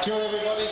Kia ora, everybody.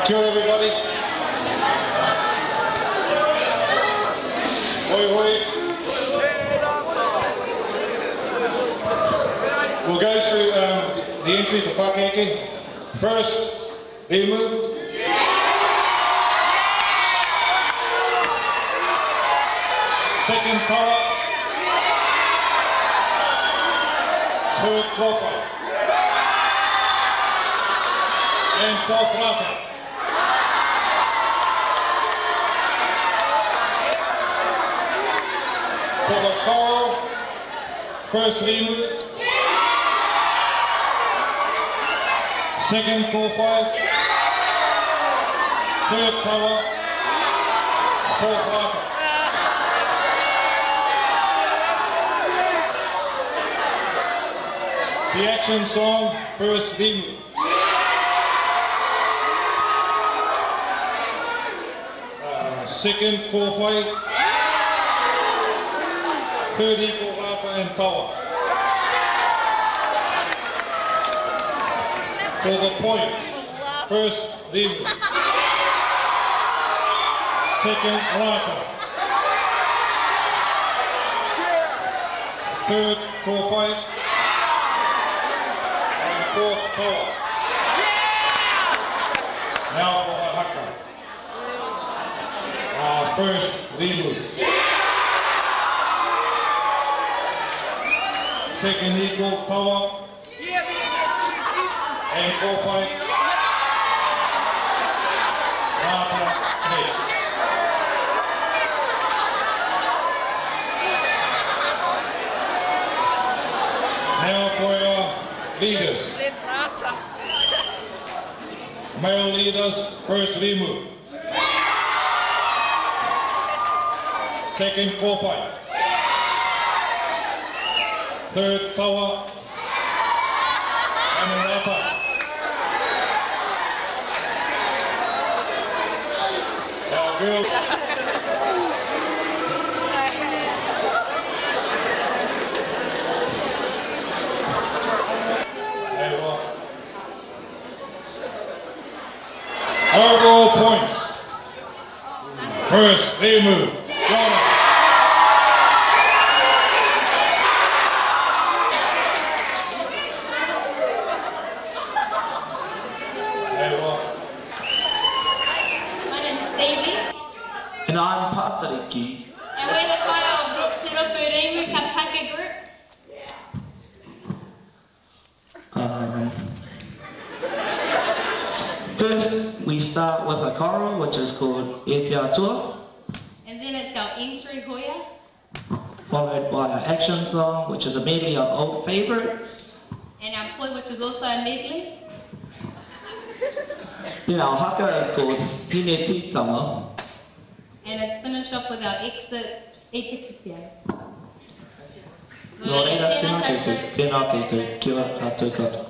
Kia ora, everybody. Hoi hoi. We'll go through the entry to whakeke. First, Limu. Second, Kara. Third, Kopa. And fourth, Rata. For the call, first Limu, second 4-5, third cover, fourth Rata. The action song, first Limu. Second 4-5. Third equal Rapa and Kawa. For the point, first Limu, second Rapa, third 4-5, and fourth Kawa. Now for the haka. First Limu. Second equal power and 4-5 Rata next. Now for your leaders. Male leaders, first Limu. Second 4-5. Third power and Rapa. Our girl. Overall points. First, Limu. And I'm Patariki. And we're the choir of Tiropu Reimu Kapaka Group. First, we start with a choral, which is called E Te Atua, And then it's our entry hoya. followed by our action song, which is a medley of old favourites. And our poi, which is also a medley. Then our haka is called Hine Titama. And it's finished off with our exit Epikitia. Nō reira, tēnā koutou, tēnā koutou, kia koutou katoa.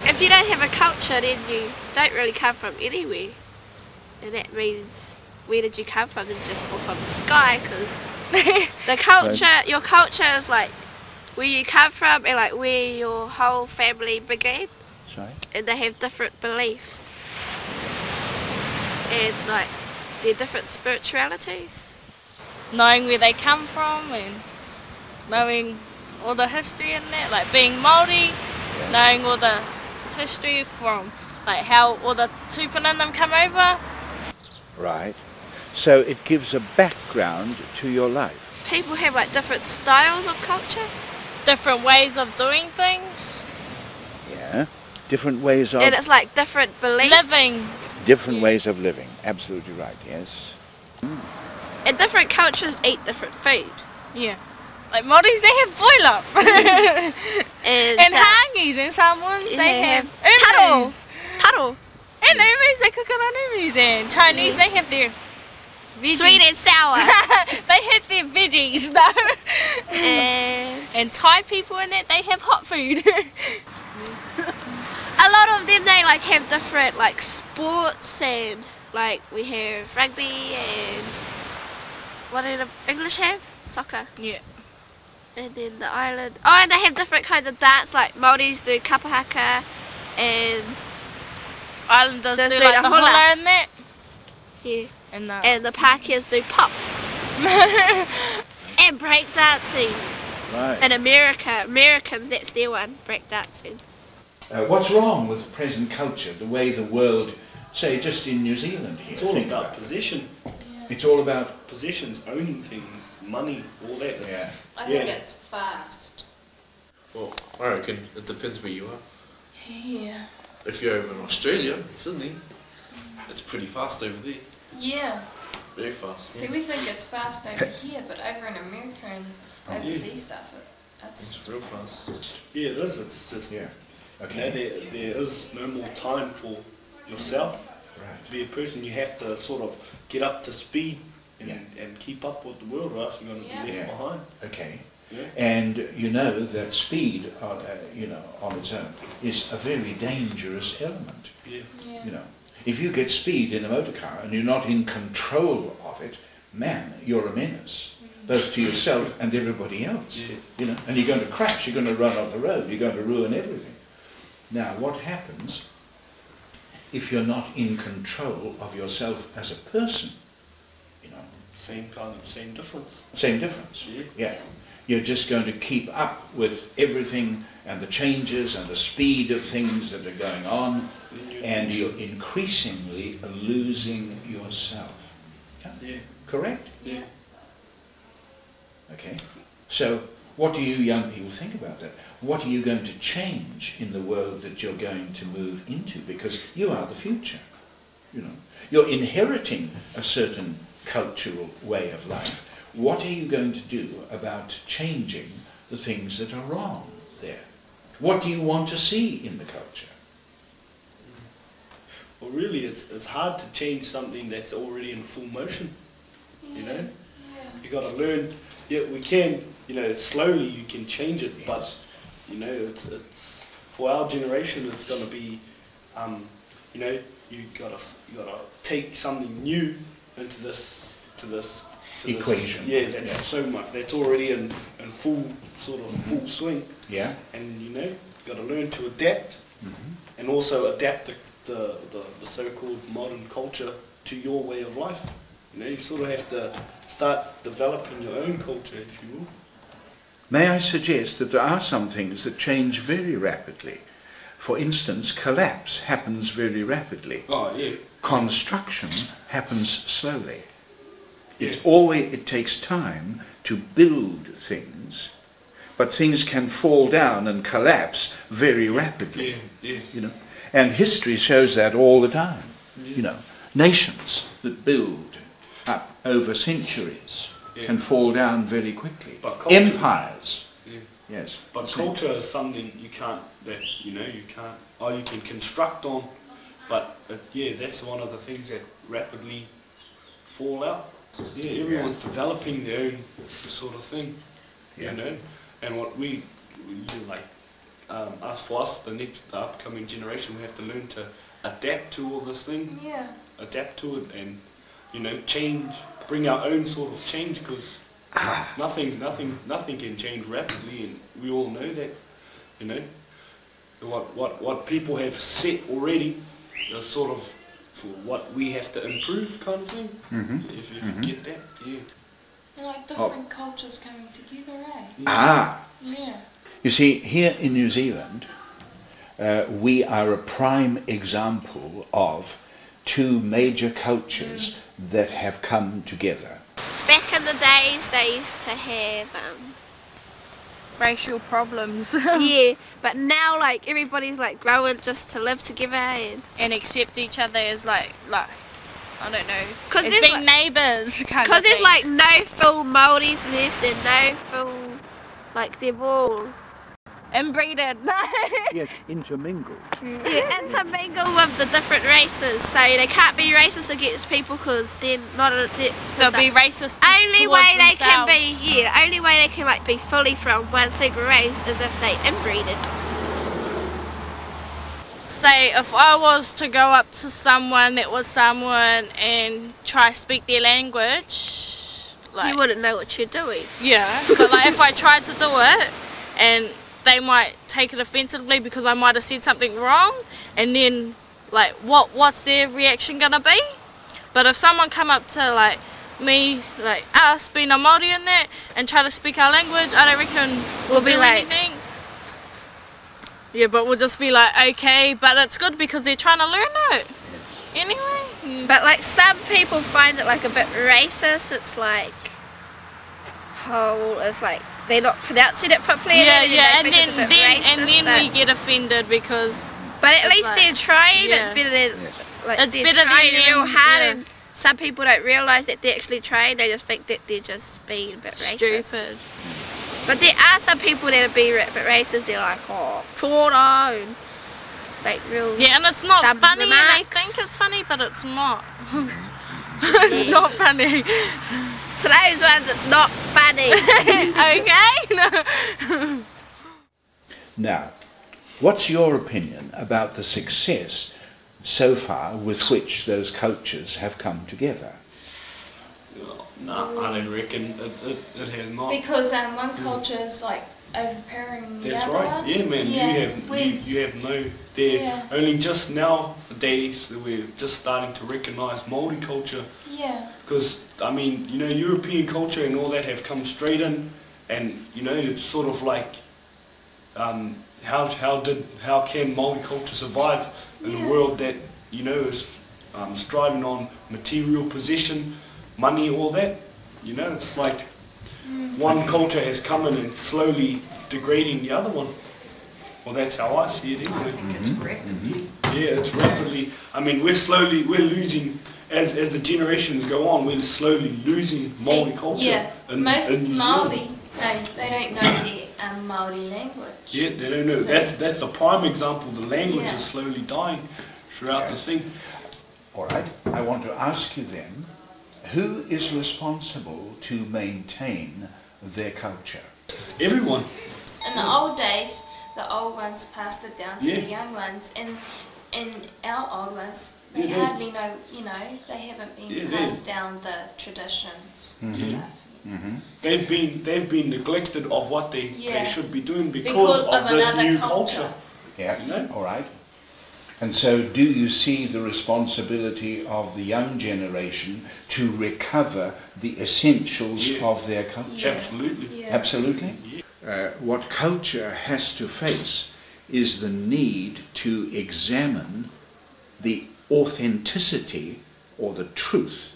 If you don't have a culture, then you don't really come from anywhere. And that means, where did you come from? Did you just fall from the sky? Because the culture, right. Your culture is like where you come from and like where your whole family began. Sorry? And they have different beliefs. And like, they're different spiritualities. Knowing where they come from and knowing all the history in that, like being Māori, knowing all the history from like how all the tupuna and them come over. Right. So it gives a background to your life. People have like different styles of culture. Different ways of doing things. Yeah. Different ways of... And it's like different beliefs. Living. Different ways of living. Absolutely right, yes. And different cultures eat different food. Yeah. Like Māoris, they have boil-up. and hangis and Samoans, they have taro. And umus, they cook it on umus. And Chinese, they have their veggies. Sweet and sour. They have their veggies, though. And Thai people in that, they have hot food. A lot of them, they like have different like sports, and like we have rugby and what do the English have? Soccer. Yeah. And then the island. Oh, and they have different kinds of dance, like Māoris do kapahaka and Islanders Just do do like the the hula. hula and that. Yeah. And And the Pākehās do pop. And break dancing. Right. In Americans, that's their one, break dancing. What's wrong with present culture, the way the world, say just in New Zealand here? It's all think about it. possession. It's all about, Possessions, owning things, money, all that. yeah. I think Yeah. it's fast. Well, I reckon it depends where you are. Yeah. If you're over in Australia, Sydney, it's pretty fast over there. Yeah. Very fast. See, we think it's fast over here, but over in America and overseas stuff, It's it's real fast. Yeah, it is. It's just, Yeah. you know, Okay. there is no more time for yourself. Right. To be a person, you have to sort of get up to speed and, Yeah. and keep up with the world, or else you're going to Yeah. be left Yeah. behind. Okay. Yeah. And you know that speed, you know, on its own is a very dangerous element. Yeah. yeah. You know, if you get speed in a motor car and you're not in control of it, man, you're a menace, both to yourself and everybody else. Yeah. You know, and you're going to crash. You're going to run off the road. You're going to ruin everything. Now, what happens if you're not in control of yourself as a person? You know, Same difference. same difference. Yeah. Yeah. You're just going to keep up with everything and the changes and the speed of things that are going on, and you're increasingly losing yourself. Yeah? Yeah. Correct? Yeah. Okay. So what do you young people think about that? What are you going to change in the world that you're going to move into? Because you are the future. You know, you're inheriting a certain cultural way of life. What are you going to do about changing the things that are wrong there? What do you want to see in the culture? Well, really, it's hard to change something that's already in full motion. You know, you got to learn. Yeah, we can. You know, slowly you can change it, but you know, it's for our generation. It's going to be, you know, you gotta take something new into this Equation. Yeah, that's so much. That's already in full sort of full swing. Yeah. And you know, you got to learn to adapt, Mm-hmm. and also adapt the so-called modern culture to your way of life. You know, you sort of have to start developing your own culture, if you will. May I suggest that there are some things that change very rapidly. For instance, collapse happens very rapidly. Oh yeah. Construction happens slowly. Yeah. It takes time to build things, but things can fall down and collapse very rapidly. Yeah. You know, and history shows that all the time. You know, nations that build up over centuries can fall down very quickly. But culture- Empires. Yeah. Yes. But same. culture is something you can't you can construct on, but yeah, that's one of the things that rapidly fall out. Yeah, everyone's developing their own sort of thing, Yeah. you know, and what we like, for us, the upcoming generation, we have to learn to adapt to all this thing, Yeah. adapt to it, and you know, change, bring our own sort of change, because nothing can change rapidly, and we all know that, you know. What people have set already is sort of for what we have to improve, kind of thing. Mhm. If you get that, yeah. And like different cultures coming together, eh? Ah, Yeah. you see, here in New Zealand, we are a prime example of two major cultures that have come together. Back in the days, they used to have, racial problems yeah, but now like everybody's like growing just to live together and accept each other as like I don't know, 'Cause as there's being like- neighbours kind because of there's thing. like no full Māoris left and no full, like they've all inbreeded. Yes, intermingled. intermingle with the different races, so they can't be racist against people because they're not They'll be racist only towards way they can themselves. be, the only way they can like be fully from one single race is if they inbreeded. Say if I was to go up to someone that was Samoan and try to speak their language, like You wouldn't know what you're doing. yeah, but like if I tried to do it and they might take it offensively because I might have said something wrong, and then like what's their reaction gonna be. But if someone come up to like me, like us being a Māori in that, and try to speak our language, I don't reckon we'll be like anything. Yeah, but we'll just be like, okay, but it's good because they're trying to learn it anyway. But like some people find it like a bit racist. It's like, oh, it's like they're not pronouncing it properly. Yeah, and then we get offended because. But at least like, they're trying. yeah. It's better than like It's they're better trying than real them, hard, yeah. and some people don't realise that they're actually trying. They just think that they're just being a bit racist. Stupid. But there are some people that are being a bit racist. They're like, oh, Toronto, and like real. Yeah, and it's not dumb funny, and they remarks. think it's funny, but it's not. It's not funny. Today's ones, it's not funny. Okay? Now, what's your opinion about the success so far with which those cultures have come together? No, I don't reckon it has not. Because one culture is like overpowering the That's other right. one. Yeah, man. You have no. They're Yeah. only just nowadays we're just starting to recognise Māori culture. Yeah. Because I mean, you know, European culture and all that have come straight in, and you know, it's sort of like, how can Māori culture survive in a world that, you know, is striving on material possession, money, all that. You know, it's like one culture has come in and slowly degrading the other one. Well, that's how I see it anyway. I think it's rapidly. Yeah, it's rapidly. I mean, we're losing, as the generations go on, we're slowly losing Māori culture. Yeah, most in New Māori, Zealand. no, they don't know the Māori language. Yeah, they don't know. So- That's a prime example. The language Yeah. is slowly dying throughout the thing. All right, I want to ask you then, who is responsible to maintain their culture? Everyone. In the old days, the old ones passed it down to Yeah. the young ones, and in our old ones, they Yeah, they- hardly know, you know, they haven't been Yeah, they- passed down the traditions and stuff. They've been neglected of what they Yeah. should be doing because Because of this another new culture. culture. Yeah, You know? all right. And so do you see the responsibility of the young generation to recover the essentials Yeah. of their culture? Absolutely. Yeah. Absolutely. What culture has to face is the need to examine the authenticity or the truth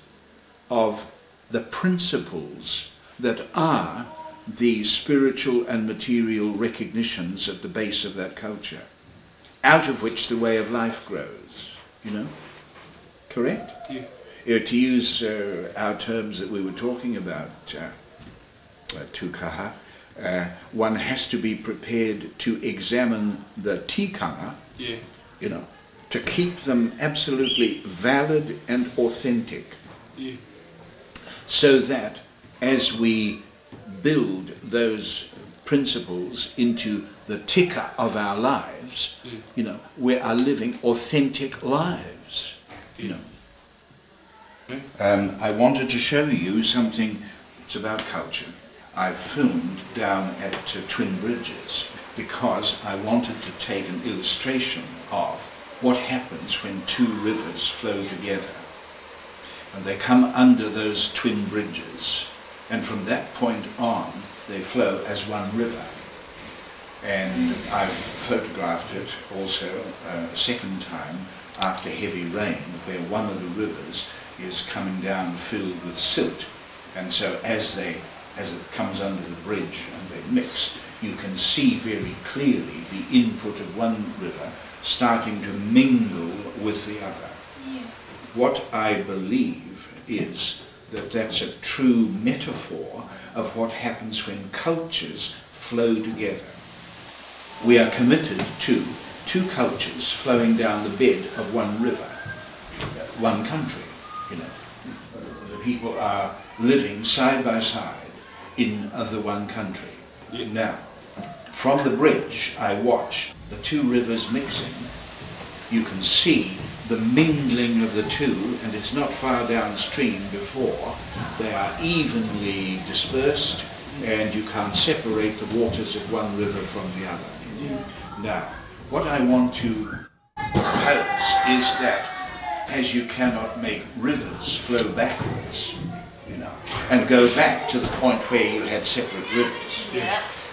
of the principles that are the spiritual and material recognitions at the base of that culture, out of which the way of life grows, you know? Correct? Yeah. To use our terms that we were talking about, tukaha, one has to be prepared to examine the tikanga, Yeah. you know, to keep them absolutely valid and authentic, Yeah. so that as we build those principles into the tika of our lives, Yeah. you know, we are living authentic lives, you know. I wanted to show you something. It's about culture. I filmed down at Twin Bridges because I wanted to take an illustration of what happens when two rivers flow together. And they come under those twin bridges, and from that point on they flow as one river. And I've photographed it also a second time after heavy rain, where one of the rivers is coming down filled with silt, and so as it comes under the bridge and they mix, you can see very clearly the input of one river starting to mingle with the other. Yeah. What I believe is that that's a true metaphor of what happens when cultures flow together. We are committed to two cultures flowing down the bed of one river, one country, you know. The people are living side by side in the one country. Now, from the bridge, I watch the two rivers mixing. You can see the mingling of the two, and it's not far downstream before. They are evenly dispersed, and you can't separate the waters of one river from the other. Yeah. Now, what I want to propose is that as you cannot make rivers flow backwards, you know, and go back to the point where you had separate rivers,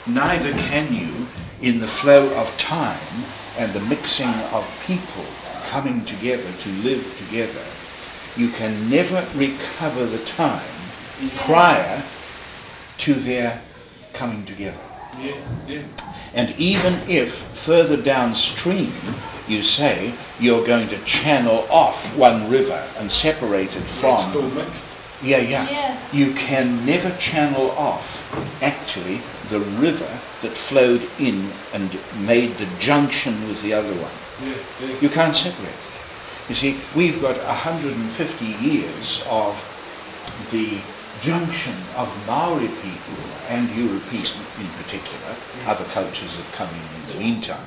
neither can you, in the flow of time and the mixing of people coming together to live together, you can never recover the time prior to their coming together. And even if further downstream you say you're going to channel off one river and separate it from... It's still mixed. You can never channel off, actually, the river that flowed in and made the junction with the other one. You can't separate it. You see, we've got 150 years of the junction of Maori people and European in particular. Other cultures have come in the meantime.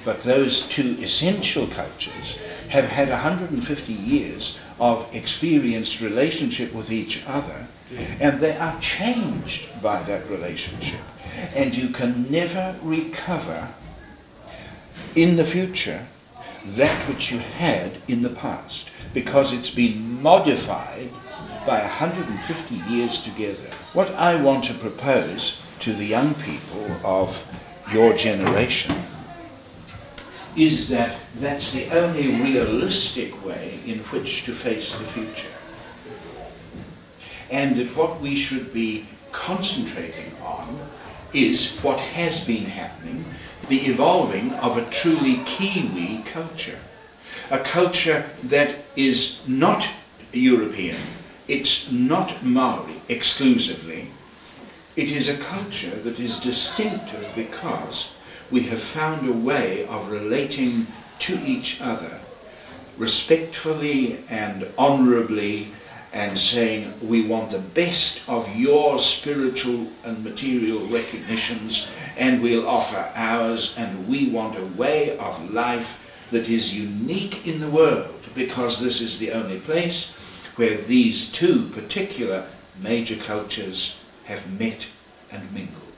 But those two essential cultures have had 150 years of experienced relationship with each other, and they are changed by that relationship. And you can never recover in the future that which you had in the past, because it's been modified by 150 years together. What I want to propose to the young people of your generation is that that's the only realistic way in which to face the future. And that what we should be concentrating on is what has been happening, the evolving of a truly Kiwi culture. A culture that is not European, it's not Maori exclusively. It is a culture that is distinctive because we have found a way of relating to each other respectfully and honourably, and saying we want the best of your spiritual and material recognitions and we'll offer ours, and we want a way of life that is unique in the world, because this is the only place where these two particular major cultures have met and mingled.